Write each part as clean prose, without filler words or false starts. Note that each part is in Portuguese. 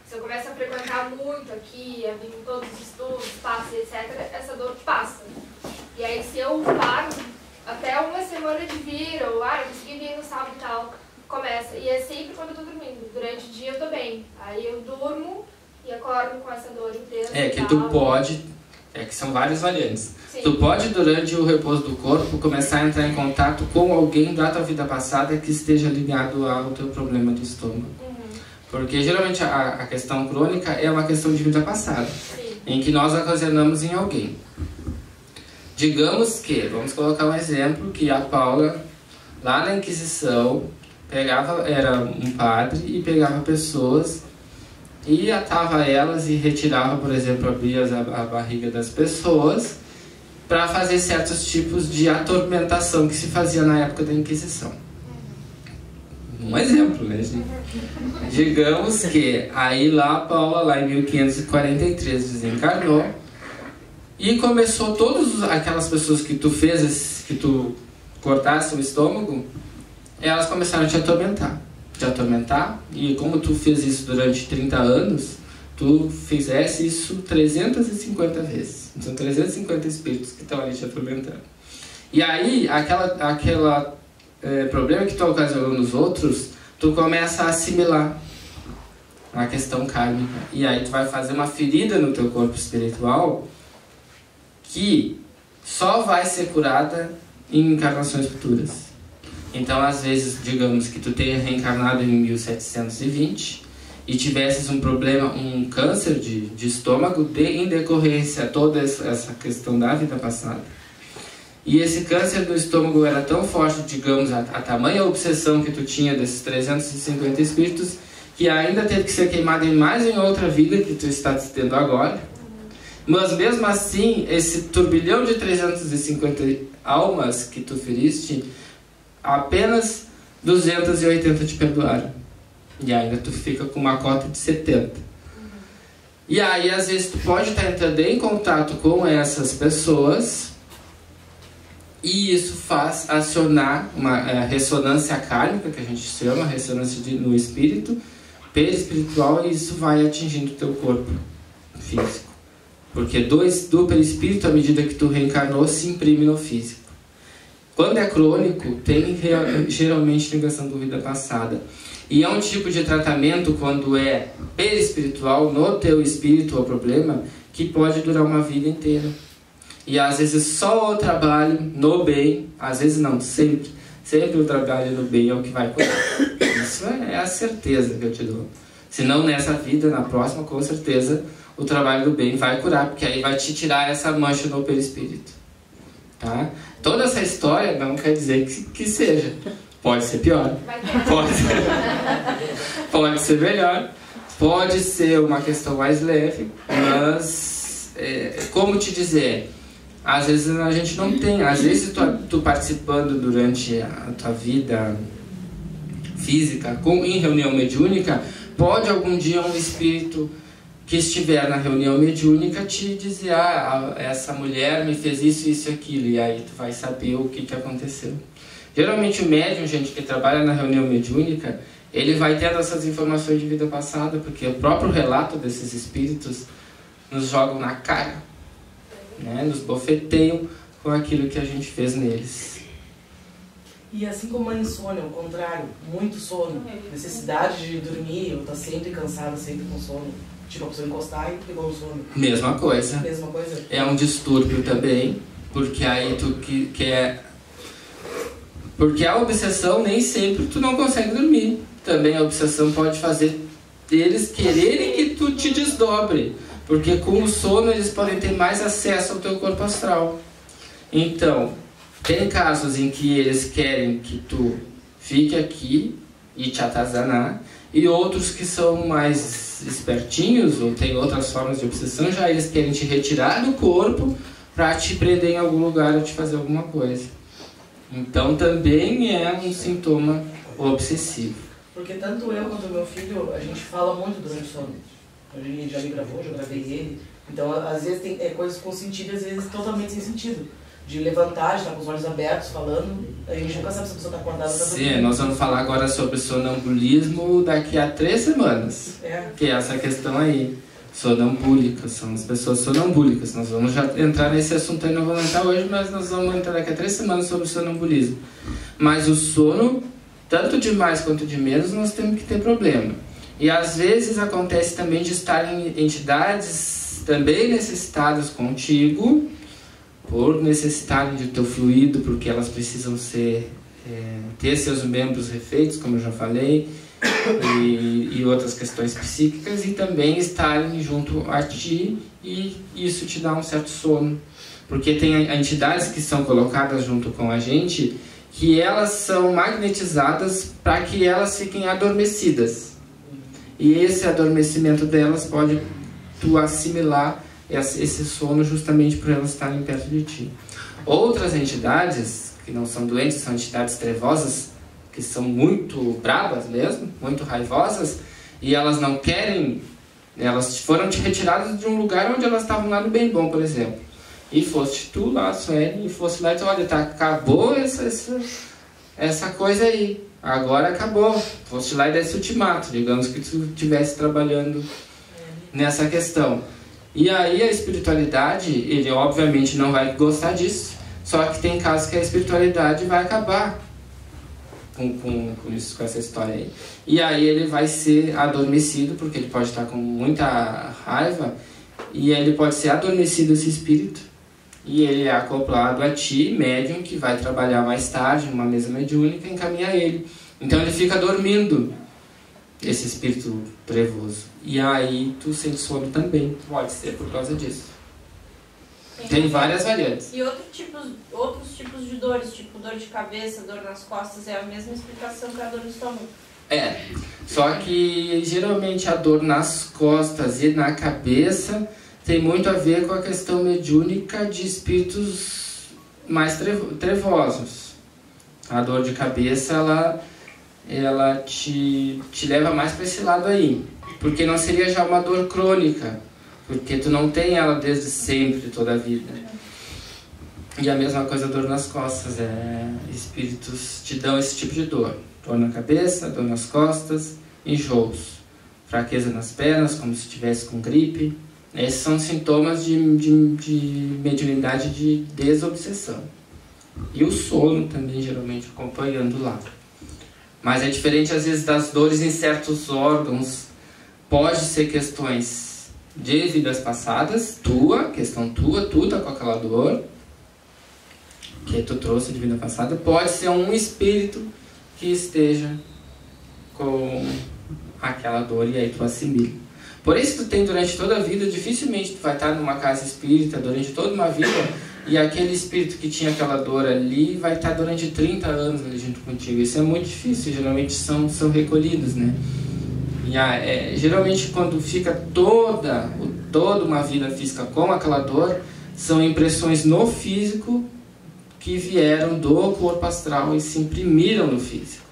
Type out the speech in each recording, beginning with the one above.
Se eu começo a frequentar muito aqui, a vir em todos os estudos, passos, etc., essa dor passa. E aí se eu paro até uma semana de vir, ou eu consegui vir no sábado e tal, começa. E é sempre quando eu tô dormindo. Durante o dia eu tô bem. Aí eu durmo e acordo com essa dor intensa. É que tu pode, que são várias variantes. Sim. Tu pode, durante o repouso do corpo, começar a entrar em contato com alguém da tua vida passada que esteja ligado ao teu problema do estômago. Porque geralmente a questão crônica é uma questão de vida passada. Sim. Em que nós ocasionamos em alguém. Digamos que, vamos colocar um exemplo, que a Paula, lá na Inquisição, era um padre e pegava pessoas e atava elas e retirava, por exemplo, abria a barriga das pessoas para fazer certos tipos de atormentação que se fazia na época da Inquisição. Um exemplo, né, gente? Digamos que aí lá a Paula, lá em 1543, desencarnou e começou todas aquelas pessoas que tu fez, que tu cortasse o estômago, elas começaram a te atormentar. E como tu fez isso durante 30 anos, tu fizesse isso 350 vezes. São 350 espíritos que estão ali te atormentando. E aí, aquela problema que tu ocasionou nos outros, tu começa a assimilar a questão kármica. E aí tu vai fazer uma ferida no teu corpo espiritual que só vai ser curada em encarnações futuras. Então, às vezes, digamos que tu tenha reencarnado em 1720 e tivesses um problema, um câncer de estômago em decorrência a toda essa questão da vida passada. E esse câncer do estômago era tão forte, digamos, a tamanha obsessão que tu tinha desses 350 espíritos, que ainda teve que ser queimado em outra vida que tu está tendo agora. Mas mesmo assim, esse turbilhão de 350 almas que tu feriste, apenas 280 te perdoaram. E ainda tu fica com uma cota de 70. E aí, às vezes, tu pode estar entrando em contato com essas pessoas e isso faz acionar uma ressonância kármica, que a gente chama, ressonância no espírito, perispiritual, e isso vai atingindo o teu corpo físico. Porque do perispírito, à medida que tu reencarnou, se imprime no físico. Quando é crônico, tem geralmente ligação com vida passada. E é um tipo de tratamento, quando é perispiritual, no teu espírito o problema, que pode durar uma vida inteira. E às vezes só o trabalho no bem, às vezes não, sempre o trabalho no bem é o que vai curar. Isso é a certeza que eu te dou. Se não nessa vida, na próxima, com certeza, o trabalho do bem vai curar, porque aí vai te tirar essa mancha no perispírito. Tá? Toda essa história não quer dizer que seja. Pode ser pior, pode ser melhor, pode ser uma questão mais leve, mas, como te dizer, às vezes a gente não tem, às vezes tu participando durante a tua vida física em reunião mediúnica, pode algum dia um espírito que estiver na reunião mediúnica te dizer, essa mulher me fez isso, isso e aquilo, e aí tu vai saber o que aconteceu. Geralmente o médium, gente, que trabalha na reunião mediúnica, ele vai tendo essas informações de vida passada, porque o próprio relato desses espíritos nos jogam na cara, né? Nos bofeteiam com aquilo que a gente fez neles. E assim como a insônia, ao contrário, muito sono, necessidade de dormir, ou tá sempre cansada, sempre com sono, tipo a pessoa encostar e pegou o sono. Mesma coisa. Mesma coisa. É um distúrbio também, porque aí tu quer... Porque a obsessão nem sempre tu não consegue dormir. Também a obsessão pode fazer eles quererem que tu te desdobre, porque com o sono eles podem ter mais acesso ao teu corpo astral. Então, tem casos em que eles querem que tu fique aqui e te atazanar, e outros que são mais espertinhos ou tem outras formas de obsessão, já eles querem te retirar do corpo para te prender em algum lugar ou te fazer alguma coisa. Então também é um sintoma obsessivo. Porque tanto eu quanto meu filho, a gente fala muito durante o sono. A gente já me gravou, já gravei ele. Então às vezes tem coisas com sentido, às vezes totalmente sem sentido. de levantar, de estar com os olhos abertos, falando. A gente nunca sabe se a pessoa está acordada ou está dormindo. Sim, nós vamos falar agora sobre sonambulismo daqui a 3 semanas. Que é essa questão aí. Sonambúlicas, são as pessoas sonambúlicas. Nós vamos já entrar nesse assunto aí, não vamos entrar hoje, mas nós vamos entrar daqui a 3 semanas sobre o sonambulismo. Mas o sono, tanto de mais quanto de menos, nós temos que ter problema. E às vezes acontece também de estarem entidades também necessitadas contigo, por necessitarem de teu fluido, porque elas precisam ter seus membros refeitos, como eu já falei, e outras questões psíquicas, e também estarem junto a ti, e isso te dá um certo sono. Porque tem entidades que são colocadas junto com a gente, que elas são magnetizadas para que elas fiquem adormecidas. E esse adormecimento delas pode tu assimilar esse sono justamente por elas estarem perto de ti. Outras entidades, que não são doentes, são entidades trevosas, que são muito bravas mesmo, muito raivosas, e elas não querem, elas foram retiradas de um lugar onde elas estavam lá no bem bom, por exemplo. E foste tu lá, Sueli, e fosse lá e tu, olha, acabou essa coisa aí. Agora acabou. Foste lá e desse ultimato, digamos que tu estivesse trabalhando nessa questão. E aí a espiritualidade, ele obviamente não vai gostar disso, só que tem casos que a espiritualidade vai acabar com essa história aí. E aí ele vai ser adormecido, porque ele pode estar com muita raiva, e ele pode ser adormecido, esse espírito, e ele é acoplado a ti, médium, que vai trabalhar mais tarde, numa mesa mediúnica, encaminha ele. Então ele fica dormindo, esse espírito trevoso. E aí tu sente sono também, pode ser por causa disso. Tem várias variantes. E outros tipos de dores, tipo dor de cabeça, dor nas costas, é a mesma explicação que a dor no estômago. É, só que geralmente a dor nas costas e na cabeça tem muito a ver com a questão mediúnica de espíritos mais trevosos. A dor de cabeça, ela te leva mais para esse lado aí, porque não seria já uma dor crônica, porque tu não tem ela desde sempre, toda a vida. E a mesma coisa a dor nas costas, espíritos te dão esse tipo de dor. Dor na cabeça, dor nas costas, enjoos, fraqueza nas pernas, como se estivesse com gripe. Esses são sintomas de mediunidade de desobsessão. E o sono também, geralmente, acompanhando lá. Mas é diferente, às vezes, das dores em certos órgãos. Pode ser questões de vidas passadas, questão tua, tu tá com aquela dor, que tu trouxe de vida passada. Pode ser um espírito que esteja com aquela dor e aí tu assimila. Por isso tu tem durante toda a vida, dificilmente tu vai estar numa casa espírita durante toda uma vida e aquele espírito que tinha aquela dor ali vai estar durante 30 anos ali junto contigo. Isso é muito difícil, geralmente são recolhidos, né? E geralmente quando fica toda uma vida física com aquela dor, são impressões no físico que vieram do corpo astral e se imprimiram no físico.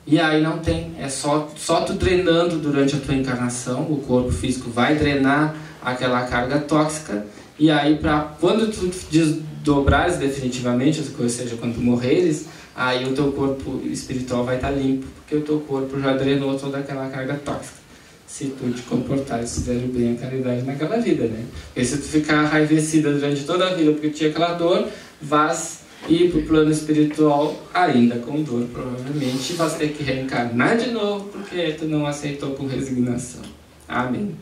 E aí não tem, é só tu drenando durante a tua encarnação, o corpo físico vai drenar aquela carga tóxica, e aí quando tu desdobrares definitivamente, ou seja, quando tu morreres, aí o teu corpo espiritual vai estar limpo, porque o teu corpo já drenou toda aquela carga tóxica. Se tu te comportares, fizer bem a caridade naquela vida, né? Porque se tu ficar raivecida durante toda a vida porque tinha aquela dor, vais ir para o plano espiritual ainda com dor, provavelmente, e vais ter que reencarnar de novo porque tu não aceitou com resignação. Amém.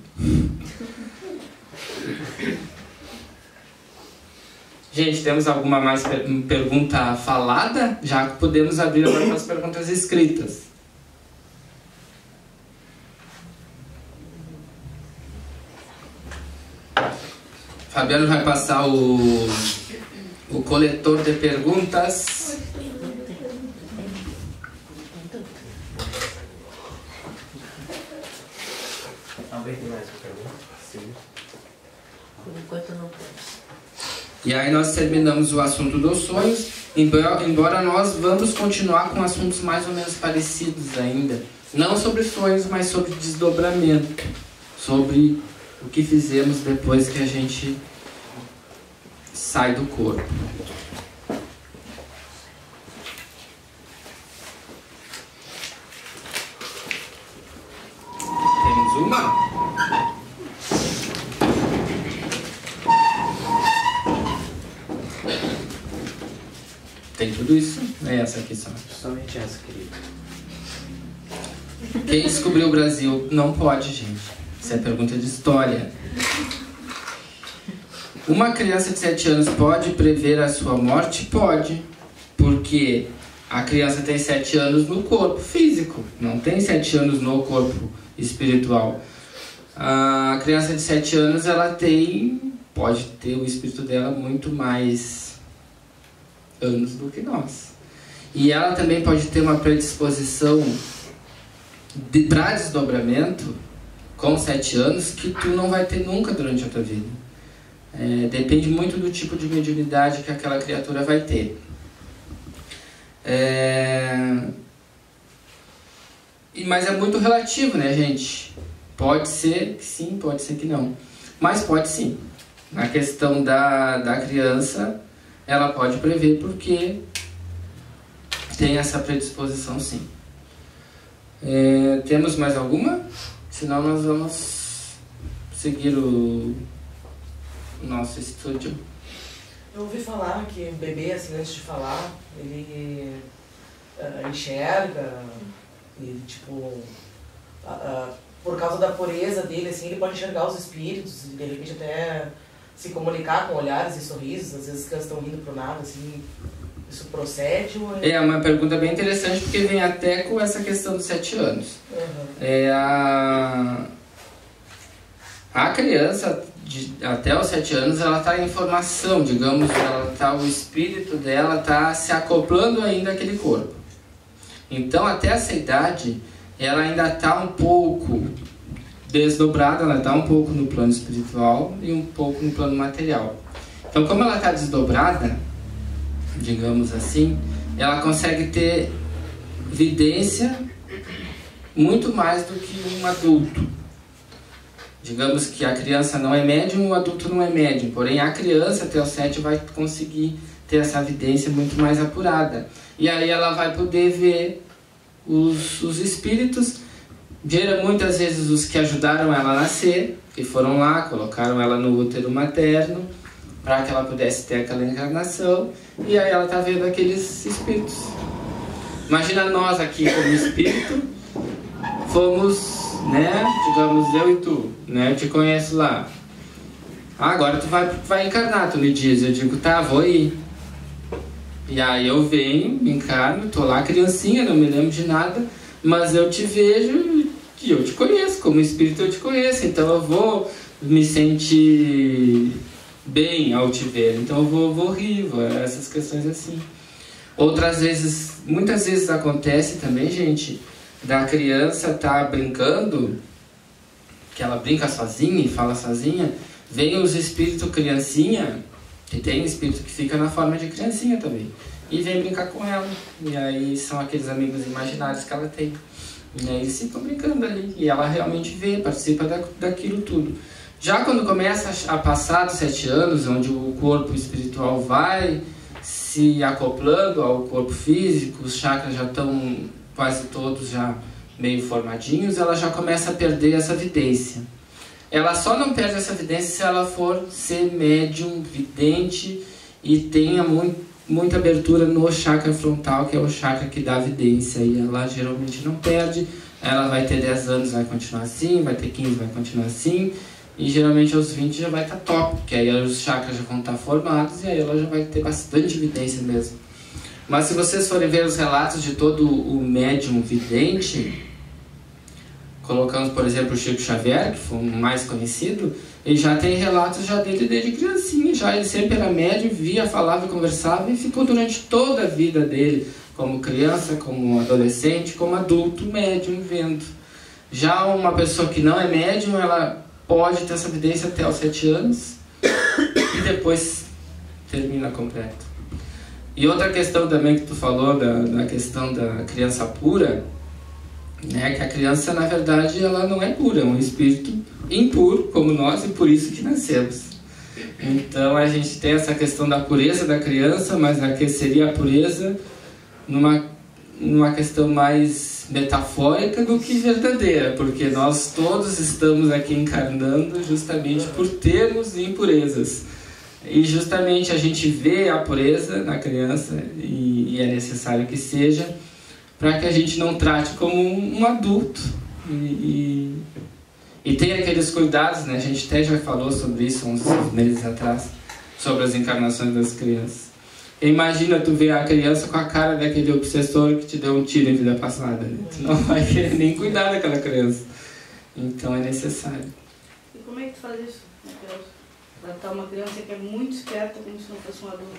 Gente, temos alguma mais pergunta falada? Já podemos abrir agora para as perguntas escritas. Fabiano vai passar o coletor de perguntas. Alguém tem mais uma pergunta? Sim. Por enquanto não temos. E aí nós terminamos o assunto dos sonhos, embora nós vamos continuar com assuntos mais ou menos parecidos ainda. Não sobre sonhos, mas sobre desdobramento. Sobre o que fizemos depois que a gente sai do corpo. Temos uma? Tem tudo isso? É essa aqui só. Somente essa, querido. Quem descobriu o Brasil? Não pode, gente. Isso é pergunta de história. Uma criança de 7 anos pode prever a sua morte? Pode. Porque a criança tem 7 anos no corpo físico. Não tem 7 anos no corpo espiritual. A criança de 7 anos, ela pode ter o espírito dela muito mais anos do que nós. E ela também pode ter uma predisposição para desdobramento com 7 anos que tu não vai ter nunca durante a tua vida. Depende muito do tipo de mediunidade que aquela criatura vai ter. Mas é muito relativo, né, gente? Pode ser que sim, pode ser que não. Mas pode sim. Na questão da criança, ela pode prever porque tem essa predisposição, sim. Temos mais alguma? Senão nós vamos seguir o nosso estúdio. Eu ouvi falar que o bebê, assim, antes de falar, ele enxerga e, tipo, por causa da pureza dele, assim, ele pode enxergar os espíritos e, de repente, até se comunicar com olhares e sorrisos. Às vezes as crianças estão rindo pro nada, assim, isso procede ou... É uma pergunta bem interessante, porque vem até com essa questão dos 7 anos. Uhum. A criança, até os 7 anos, ela está em formação, digamos, o espírito dela está se acoplando ainda àquele corpo. Então, até essa idade, ela ainda está um pouco desdobrada, ela está um pouco no plano espiritual e um pouco no plano material. Então, como ela está desdobrada, digamos assim, ela consegue ter vidência muito mais do que um adulto. Digamos que a criança não é médium, o adulto não é médium. Porém, a criança até os 7 vai conseguir ter essa vidência muito mais apurada. E aí ela vai poder ver os espíritos. Muitas vezes os que ajudaram ela a nascer, que foram lá, colocaram ela no útero materno, para que ela pudesse ter aquela encarnação. E aí ela está vendo aqueles espíritos. Imagina nós aqui como espírito, fomos... né? Digamos, eu e tu, né? Eu te conheço lá. Agora tu vai encarnar, tu me diz. Eu digo, tá, vou ir. E aí eu venho, me encarno, tô lá criancinha, não me lembro de nada, mas eu te vejo e eu te conheço, como espírito eu te conheço, então eu vou me sentir bem ao te ver, então eu vou rir, essas questões assim. Outras vezes, muitas vezes acontece também, gente, da criança tá brincando, que ela brinca sozinha e fala sozinha, vem os espíritos criancinha, que tem espírito que fica na forma de criancinha também, e vem brincar com ela. E aí são aqueles amigos imaginários que ela tem. E aí eles ficam brincando ali, e ela realmente vê, participa daquilo tudo. Já quando começa a passar dos 7 anos, onde o corpo espiritual vai se acoplando ao corpo físico, os chakras já estão quase todos já meio formadinhos, ela já começa a perder essa vidência. Ela só não perde essa vidência se ela for ser médium, vidente e tenha muita abertura no chakra frontal, que é o chakra que dá vidência. E ela geralmente não perde, ela vai ter 10 anos, vai continuar assim, vai ter 15, vai continuar assim, e geralmente aos 20 já vai estar top, porque aí os chakras já vão estar formados e aí ela já vai ter bastante vidência mesmo. Mas se vocês forem ver os relatos de todo o médium vidente, colocamos, por exemplo, o Chico Xavier, que foi o mais conhecido, ele já tem relatos já dele desde criancinha, já ele sempre era médium, via, falava, conversava e ficou durante toda a vida dele, como criança, como adolescente, como adulto, médium, vendo. Já uma pessoa que não é médium, ela pode ter essa evidência até os 7 anos e depois termina completo. E outra questão também que tu falou, da questão da criança pura, né, que a criança, na verdade, ela não é pura, é um espírito impuro, como nós, e por isso que nascemos. Então a gente tem essa questão da pureza da criança, mas aqui seria a pureza numa questão mais metafórica do que verdadeira, porque nós todos estamos aqui encarnando justamente por termos impurezas. E justamente a gente vê a pureza na criança, e é necessário que seja, para que a gente não trate como um adulto. E tem aqueles cuidados, né? A gente até já falou sobre isso uns meses atrás, sobre as encarnações das crianças. Imagina tu ver a criança com a cara daquele obsessor que te deu um tiro em vida passada, né? Tu não vai querer nem cuidar daquela criança. Então é necessário. E como é que tu faz isso? Tratar uma criança que é muito esperta como se não fosse um adulto?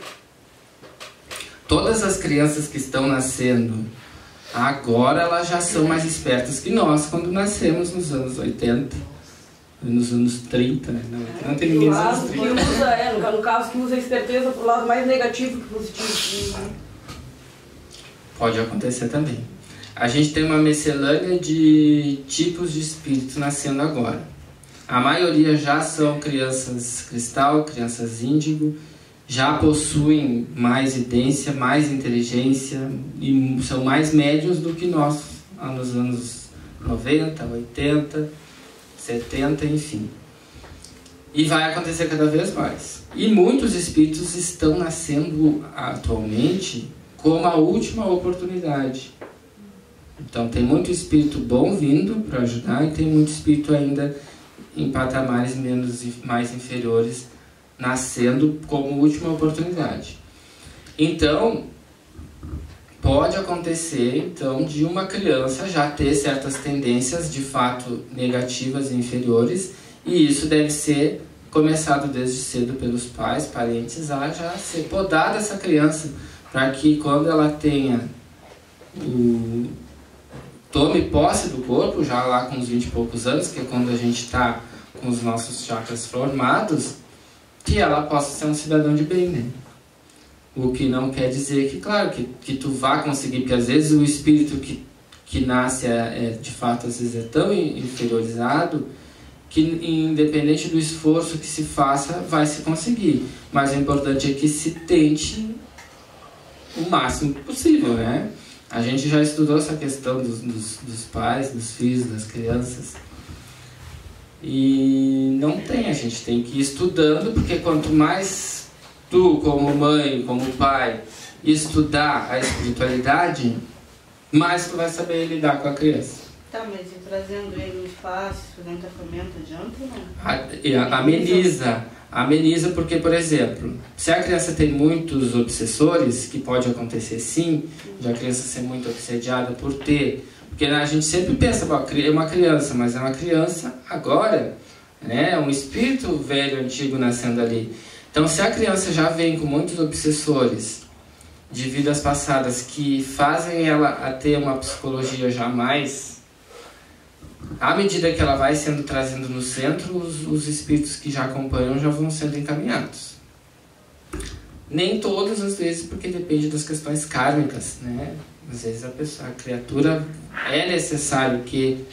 Todas as crianças que estão nascendo agora, elas já são mais espertas que nós quando nascemos nos anos 80, nos anos 30, né? Não tem ninguém nos anos 30. No caso que usa a esperteza pro lado mais negativo que positivo. Pode acontecer também. A gente tem uma miscelânea de tipos de espíritos nascendo agora. A maioria já são crianças cristal, crianças índigo, já possuem mais idência, mais inteligência e são mais médios do que nós nos anos 90, 80, 70, enfim. E vai acontecer cada vez mais. E muitos espíritos estão nascendo atualmente como a última oportunidade. Então tem muito espírito bom vindo para ajudar e tem muito espírito ainda em patamares mais inferiores, nascendo como última oportunidade. Então, pode acontecer então de uma criança já ter certas tendências de fato negativas e inferiores, e isso deve ser começado desde cedo pelos pais, parentes, a já ser podada essa criança, para que quando ela tenha tome posse do corpo, já lá com uns 20 e poucos anos, que é quando a gente está com os nossos chakras formados, que ela possa ser um cidadão de bem, né? O que não quer dizer que, claro, que tu vá conseguir, porque às vezes o espírito que nasce de fato, às vezes é tão inferiorizado, que independente do esforço que se faça, vai se conseguir. Mas o importante é que se tente o máximo possível, né? A gente já estudou essa questão dos pais, dos filhos, das crianças. E não tem, a gente tem que ir estudando, porque quanto mais tu, como mãe, como pai, estudar a espiritualidade, mais tu vai saber lidar com a criança. Tá, mas e trazendo ele no espaço, fazendo tratamento, adianta ou não? Ameniza porque, por exemplo, se a criança tem muitos obsessores, que pode acontecer sim, de a criança ser muito obsediada por ter, porque a gente sempre pensa, é uma criança, mas é uma criança agora, né? É um espírito velho, antigo nascendo ali. Então, se a criança já vem com muitos obsessores de vidas passadas que fazem ela a ter uma psicologia jamais, à medida que ela vai sendo trazendo no centro, os espíritos que já acompanham já vão sendo encaminhados. Nem todas as vezes, porque depende das questões kármicas, né? Às vezes a criatura é necessário que